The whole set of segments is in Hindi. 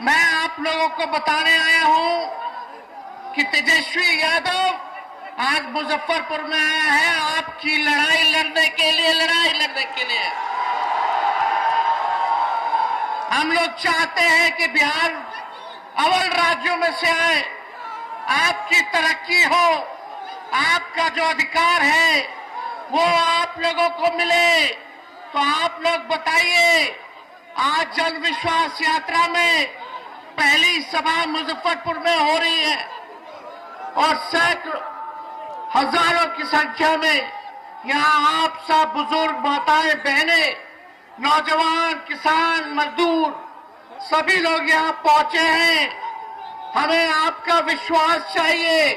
मैं आप लोगों को बताने आया हूं कि तेजस्वी यादव आज मुजफ्फरपुर में आया है आपकी लड़ाई लड़ने के लिए। हम लोग चाहते हैं कि बिहार अव्वल राज्यों में से आए, आपकी तरक्की हो, आपका जो अधिकार है वो आप लोगों को मिले। तो आप लोग बताइए, आज जन विश्वास यात्रा में पहली सभा मुजफ्फरपुर में हो रही है और सैकड़ों हजारों की संख्या में यहां आप सब बुजुर्ग, माताएं, बहनें, नौजवान, किसान, मजदूर सभी लोग यहां पहुंचे हैं। हमें आपका विश्वास चाहिए।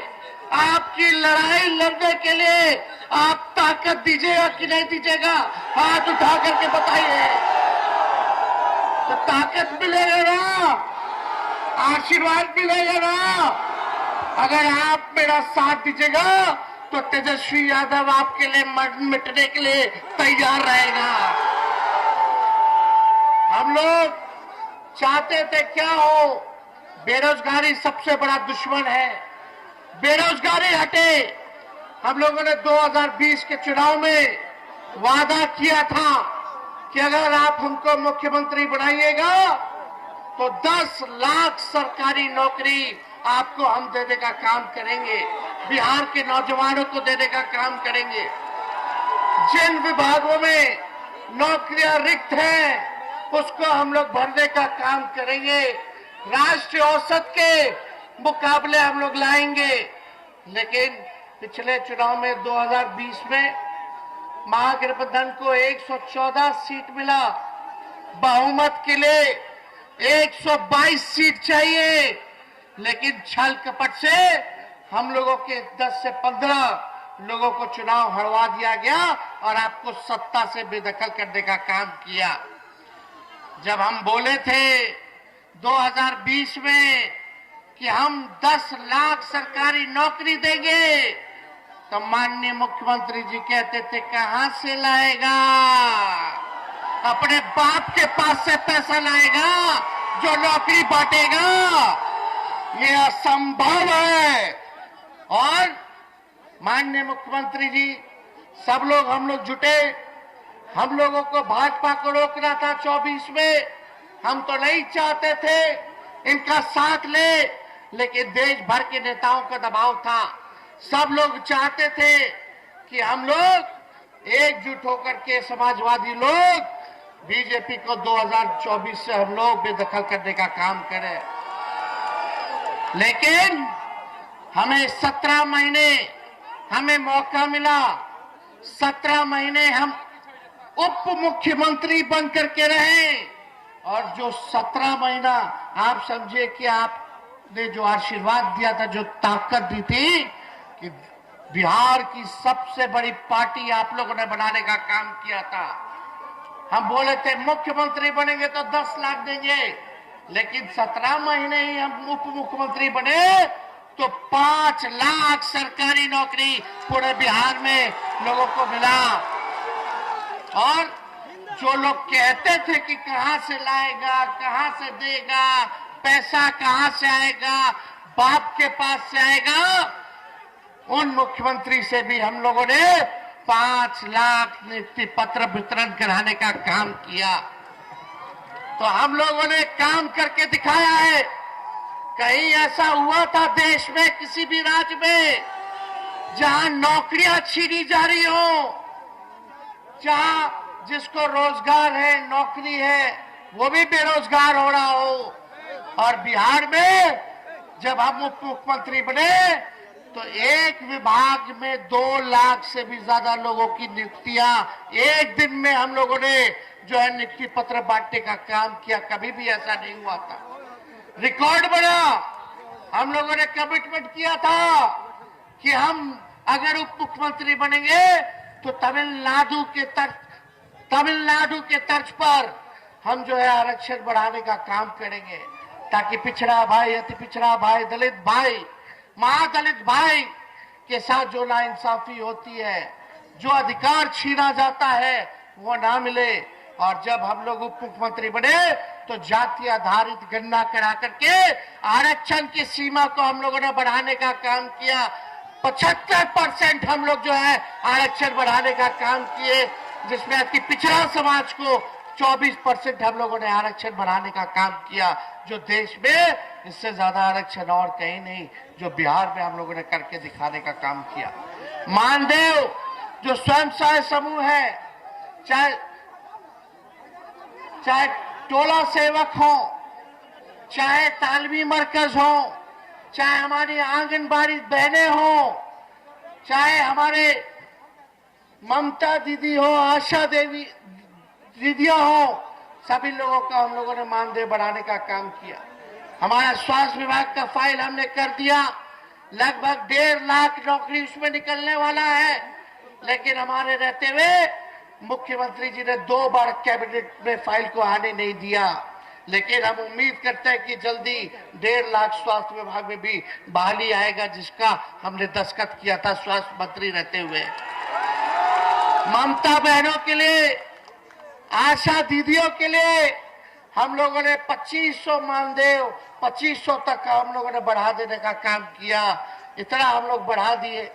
आपकी लड़ाई लड़ने के लिए आप ताकत दीजिएगा कि नहीं दीजिएगा, हाथ उठा करके बताइए। तो ताकत मिलेगा ना, आशीर्वाद मिलेगा ना। अगर आप मेरा साथ दीजिएगा तो तेजस्वी यादव आपके लिए मिटने के लिए तैयार रहेगा। हम लोग चाहते थे क्या हो, बेरोजगारी सबसे बड़ा दुश्मन है, बेरोजगारी हटे। हम लोगों ने 2020 के चुनाव में वादा किया था कि अगर आप हमको मुख्यमंत्री बनाइएगा तो 10 लाख सरकारी नौकरी आपको हम देने का काम करेंगे, बिहार के नौजवानों को देने का काम करेंगे। जिन विभागों में नौकरियां रिक्त हैं उसको हम लोग भरने का काम करेंगे, राष्ट्रीय औसत के मुकाबले हम लोग लाएंगे। लेकिन पिछले चुनाव में 2020 में महागठबंधन को 114 सीट मिला, बहुमत के लिए 122 सीट चाहिए, लेकिन छल कपट से हम लोगों के 10 से 15 लोगों को चुनाव हरवा दिया गया और आपको सत्ता से बेदखल करने का काम किया। जब हम बोले थे 2020 में कि हम 10 लाख सरकारी नौकरी देंगे तो माननीय मुख्यमंत्री जी कहते थे कहां से लाएगा, अपने बाप के पास से पैसा लाएगा जो नौकरी बांटेगा। ये असंभव है। और माननीय मुख्यमंत्री जी, सब लोग हम लोग जुटे, हम लोगों को भाजपा को रोकना था 24 में। हम तो नहीं चाहते थे इनका साथ ले, लेकिन देश भर के नेताओं का दबाव था। सब लोग चाहते थे कि हम लोग एकजुट होकर के समाजवादी लोग बीजेपी को 2024 से हम लोग बेदखल करने का काम करें। लेकिन हमें 17 महीने हमें मौका मिला, 17 महीने हम उप मुख्यमंत्री बनकर के रहे और जो 17 महीना आप समझे कि आपने जो आशीर्वाद दिया था, जो ताकत दी थी कि बिहार की सबसे बड़ी पार्टी आप लोगों ने बनाने का काम किया था। हम बोले थे मुख्यमंत्री बनेंगे तो 10 लाख देंगे, लेकिन 17 महीने ही हम उप मुख्यमंत्री बने तो 5 लाख सरकारी नौकरी पूरे बिहार में लोगों को मिला। और जो लोग कहते थे कि कहां से लाएगा, कहां से देगा, पैसा कहां से आएगा, बाप के पास से आएगा, उन मुख्यमंत्री से भी हम लोगों ने 5 लाख नियुक्ति पत्र वितरण कराने का काम किया। तो हम लोगों ने काम करके दिखाया है। कहीं ऐसा हुआ था देश में, किसी भी राज्य में, जहां नौकरियां छीनी जा रही हो, जहां जिसको रोजगार है, नौकरी है, वो भी बेरोजगार हो रहा हो। और बिहार में जब हम उप मुख्यमंत्री बने तो एक विभाग में 2 लाख से भी ज्यादा लोगों की नियुक्तियां एक दिन में हम लोगों ने जो है नियुक्ति पत्र बांटने का काम किया। कभी भी ऐसा नहीं हुआ था, रिकॉर्ड बना। हम लोगों ने कमिटमेंट किया था कि हम अगर उप मुख्यमंत्री बनेंगे तो तमिलनाडु के तर्ज पर हम जो है आरक्षण बढ़ाने का काम करेंगे, ताकि पिछड़ा भाई, अति पिछड़ा भाई, दलित भाई, महादलित भाई के साथ जो नाइंसाफी होती है, जो अधिकार छीना जाता है, वो ना मिले। और जब हम लोग उप मुख्यमंत्री बने तो जाति आधारित गणना करा करके आरक्षण की सीमा को हम लोगों ने बढ़ाने का काम किया। 75% हम लोग जो है आरक्षण बढ़ाने का काम किए, जिसमें आज की पिछड़ा समाज को 24% हम लोगों ने आरक्षण बढ़ाने का काम किया, जो देश में इससे ज्यादा आरक्षण और कहीं नहीं, जो बिहार में हम लोगों ने करके दिखाने का काम किया। मानदेय जो स्वयं सहायता समूह है, चाहे टोला सेवक हो, चाहे तालमी मरकज हो, चाहे हमारी आंगनबाड़ी बहनें हो, चाहे हमारे ममता दीदी हो, आशा देवी दीदियां हो, सभी लोगों का हम लोगों ने मानदेय बढ़ाने का काम किया। हमारा स्वास्थ्य विभाग का फाइल हमने कर दिया, लगभग 1.5 लाख नौकरी उसमें निकलने वाला है, लेकिन हमारे रहते हुए मुख्यमंत्री जी ने 2 बार कैबिनेट में फाइल को आने नहीं दिया। लेकिन हम उम्मीद करते हैं कि जल्दी 1.5 लाख स्वास्थ्य विभाग में भी बहाली आएगा, जिसका हमने दस्तखत किया था स्वास्थ्य मंत्री रहते हुए। ममता बहनों के लिए, आशा दीदियों के लिए हम लोगों ने 2500 मानदेय 2500 तक हम लोगों ने बढ़ा देने का काम किया। इतना हम लोग बढ़ा दिए।